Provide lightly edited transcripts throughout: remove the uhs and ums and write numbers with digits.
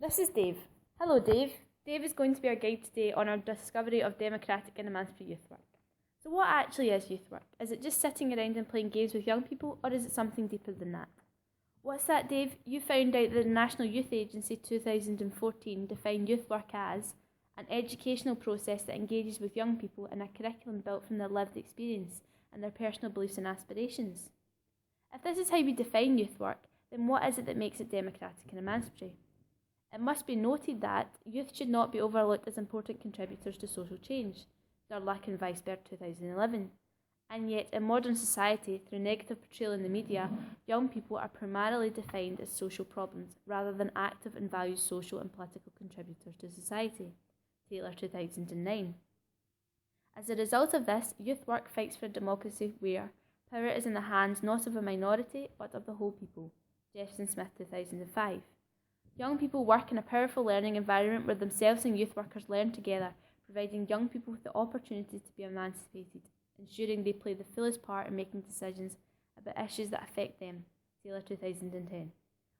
This is Dave. Hello, Dave. Dave is going to be our guide today on our discovery of democratic and emancipatory youth work. So what actually is youth work? Is it just sitting around and playing games with young people, or is it something deeper than that? What's that, Dave? You found out that the National Youth Agency 2014 defined youth work as an educational process that engages with young people in a curriculum built from their lived experience and their personal beliefs and aspirations. If this is how we define youth work, then what is it that makes it democratic and emancipatory? It must be noted that youth should not be overlooked as important contributors to social change, Durlack and Weisberg 2011. And yet, in modern society, through negative portrayal in the media, young people are primarily defined as social problems, rather than active and valued social and political contributors to society, Taylor 2009. As a result of this, youth work fights for a democracy where power is in the hands not of a minority, but of the whole people, Jefferson Smith 2005. Young people work in a powerful learning environment where themselves and youth workers learn together, providing young people with the opportunity to be emancipated, ensuring they play the fullest part in making decisions about issues that affect them, Taylor 2010.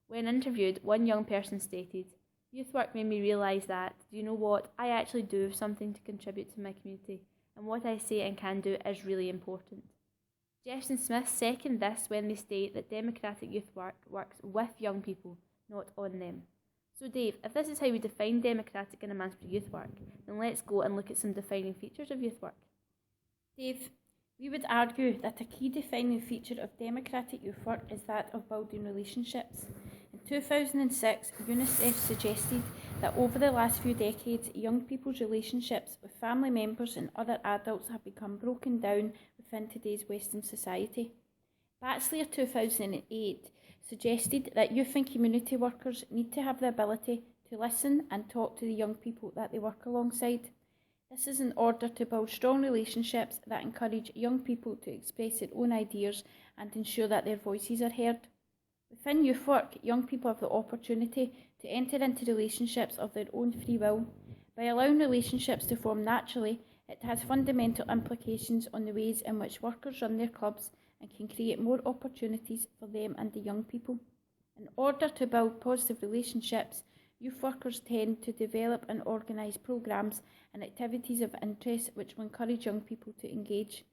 When interviewed, one young person stated, "Youth work made me realise that, do you know what, I actually do have something to contribute to my community, and what I say and can do is really important." Jefferson Smith second this when they state that democratic youth work works with young people, not on them. So Dave, if this is how we define democratic and emancipatory youth work, then let's go and look at some defining features of youth work. Dave, we would argue that a key defining feature of democratic youth work is that of building relationships. In 2006, UNICEF suggested that over the last few decades, young people's relationships with family members and other adults have become broken down within today's Western society. Batchelor 2008 suggested that youth and community workers need to have the ability to listen and talk to the young people that they work alongside. This is in order to build strong relationships that encourage young people to express their own ideas and ensure that their voices are heard. Within youth work, young people have the opportunity to enter into relationships of their own free will. By allowing relationships to form naturally, it has fundamental implications on the ways in which workers run their clubs and can create more opportunities for them and the young people. In order to build positive relationships, youth workers tend to develop and organise programmes and activities of interest which will encourage young people to engage.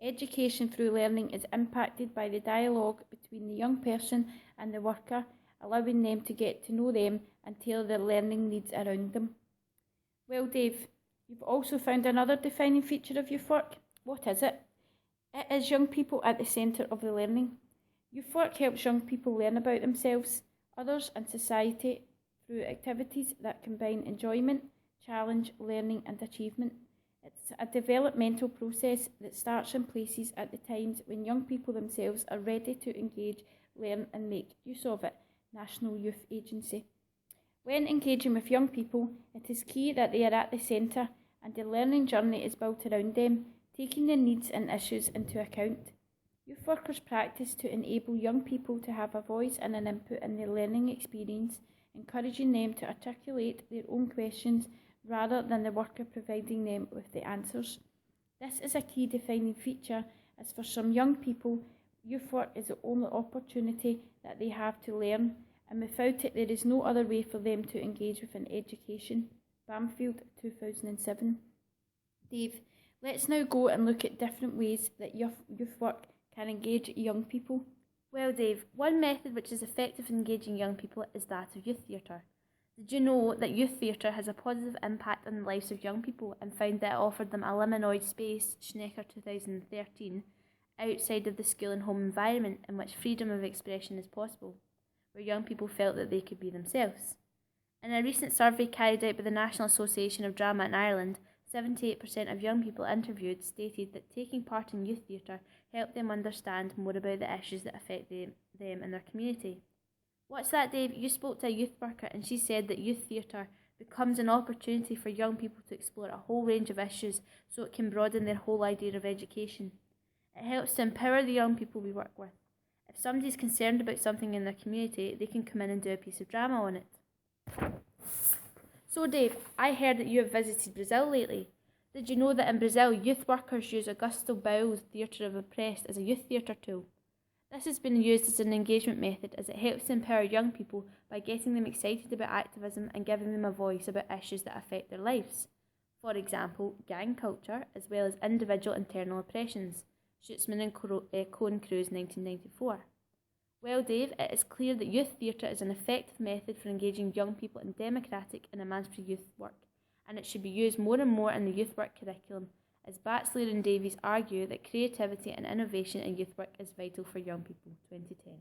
Education through learning is impacted by the dialogue between the young person and the worker, allowing them to get to know them and tailor their learning needs around them. Well, Dave, you've also found another defining feature of youth work. What is it? It is young people at the centre of the learning. Youth work helps young people learn about themselves, others and society through activities that combine enjoyment, challenge, learning and achievement. It's a developmental process that starts in places at the times when young people themselves are ready to engage, learn and make use of it. National Youth Agency. When engaging with young people, it is key that they are at the centre and the learning journey is built around them, taking their needs and issues into account. Youth workers practice to enable young people to have a voice and an input in their learning experience, encouraging them to articulate their own questions rather than the worker providing them with the answers. This is a key defining feature, as for some young people, youth work is the only opportunity that they have to learn, and without it there is no other way for them to engage with an education. Bamfield 2007. Dave, let's now go and look at different ways that youth work can engage young people. Well, Dave, one method which is effective in engaging young people is that of youth theatre. Did you know that youth theatre has a positive impact on the lives of young people, and found that it offered them a liminal space, Schnecker 2013, outside of the school and home environment in which freedom of expression is possible, where young people felt that they could be themselves? In a recent survey carried out by the National Association of Drama in Ireland, 78% of young people interviewed stated that taking part in youth theatre helped them understand more about the issues that affect them and their community. What's that, Dave? You spoke to a youth worker and she said that youth theatre becomes an opportunity for young people to explore a whole range of issues so it can broaden their whole idea of education. It helps to empower the young people we work with. If somebody's concerned about something in their community, they can come in and do a piece of drama on it. So Dave, I heard that you have visited Brazil lately. Did you know that in Brazil, youth workers use Augusto Boal's Theatre of the Oppressed as a youth theatre tool? This has been used as an engagement method as it helps to empower young people by getting them excited about activism and giving them a voice about issues that affect their lives. For example, gang culture, as well as individual internal oppressions, Schutzman and Cohen Cruz 1994. Well, Dave, it is clear that youth theatre is an effective method for engaging young people in democratic and emancipatory youth work, and it should be used more and more in the youth work curriculum, as Batchelor and Davies argue that creativity and innovation in youth work is vital for young people. 2010.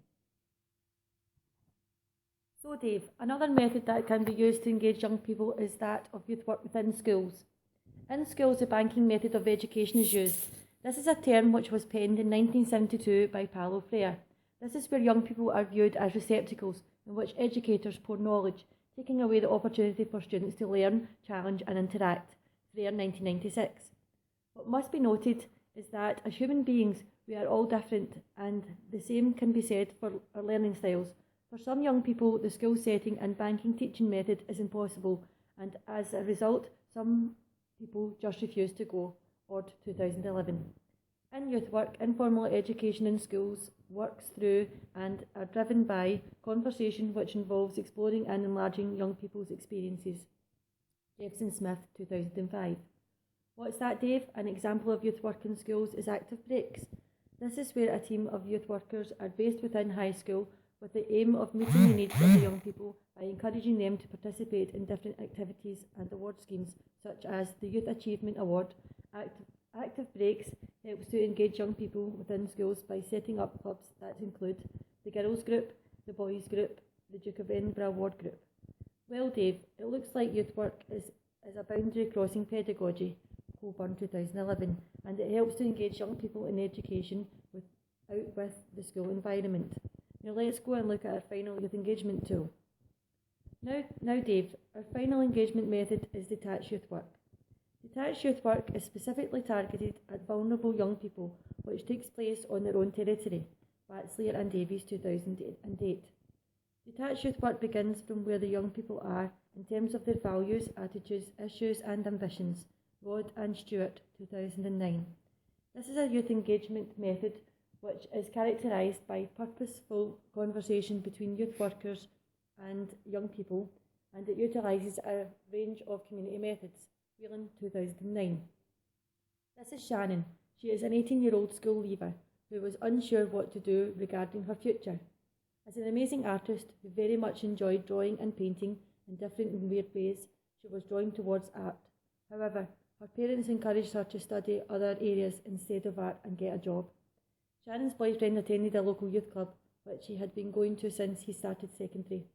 So Dave, another method that can be used to engage young people is that of youth work within schools. In schools, the banking method of education is used. This is a term which was penned in 1972 by Paulo Freire. This is where young people are viewed as receptacles in which educators pour knowledge, taking away the opportunity for students to learn, challenge and interact. Freire 1996. What must be noted is that as human beings, we are all different, and the same can be said for our learning styles. For some young people, the school setting and banking teaching method is impossible, and as a result, some people just refuse to go. Ord 2011. In youth work, informal education in schools works through and are driven by conversation which involves exploring and enlarging young people's experiences. Jefferson Smith 2005. What's that, Dave? An example of youth work in schools is active breaks. This is where a team of youth workers are based within high school with the aim of meeting the needs of the young people by encouraging them to participate in different activities and award schemes such as the Youth Achievement Award. Active breaks helps to engage young people within schools by setting up clubs that include the girls group, the boys group, the Duke of Edinburgh Award group. Well, Dave, it looks like youth work is a boundary crossing pedagogy. Coburn 2011, and it helps to engage young people in education with the school environment. Now let's go and look at our final youth engagement tool. Now Dave, our final engagement method is detached youth work. Detached youth work is specifically targeted at vulnerable young people, which takes place on their own territory. Batchelor and Davies 2008. Detached youth work begins from where the young people are in terms of their values, attitudes, issues and ambitions. Rod and Stewart 2009. This is a youth engagement method which is characterised by purposeful conversation between youth workers and young people, and it utilises a range of community methods. Whelan 2009. This is Shannon. She is an 18-year-old school leaver who was unsure what to do regarding her future. As an amazing artist who very much enjoyed drawing and painting in different and weird ways, she was drawn towards art. However, her parents encouraged her to study other areas instead of art and get a job. Shannon's boyfriend attended a local youth club, which he had been going to since he started secondary.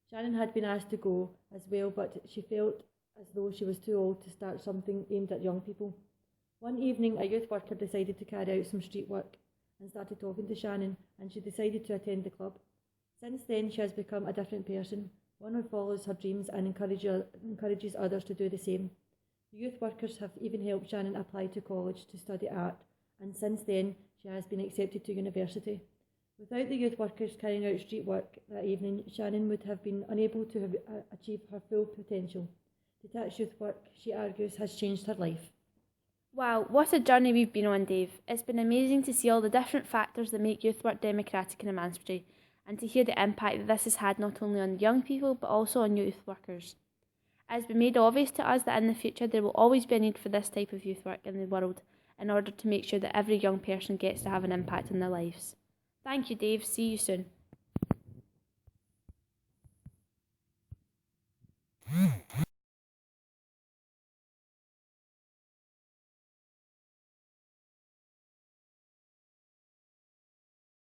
Shannon had been asked to go as well, but she felt as though she was too old to start something aimed at young people. One evening, a youth worker decided to carry out some street work and started talking to Shannon, and she decided to attend the club. Since then, she has become a different person, one who follows her dreams and encourages others to do the same. The youth workers have even helped Shannon apply to college to study art, and since then she has been accepted to university. Without the youth workers carrying out street work that evening, Shannon would have been unable to achieve her full potential. Detached youth work, she argues, has changed her life. Wow, what a journey we've been on, Dave. It's been amazing to see all the different factors that make youth work democratic and emancipatory, and to hear the impact that this has had not only on young people but also on youth workers. It has been made obvious to us that in the future there will always be a need for this type of youth work in the world in order to make sure that every young person gets to have an impact on their lives. Thank you, Dave. See you soon.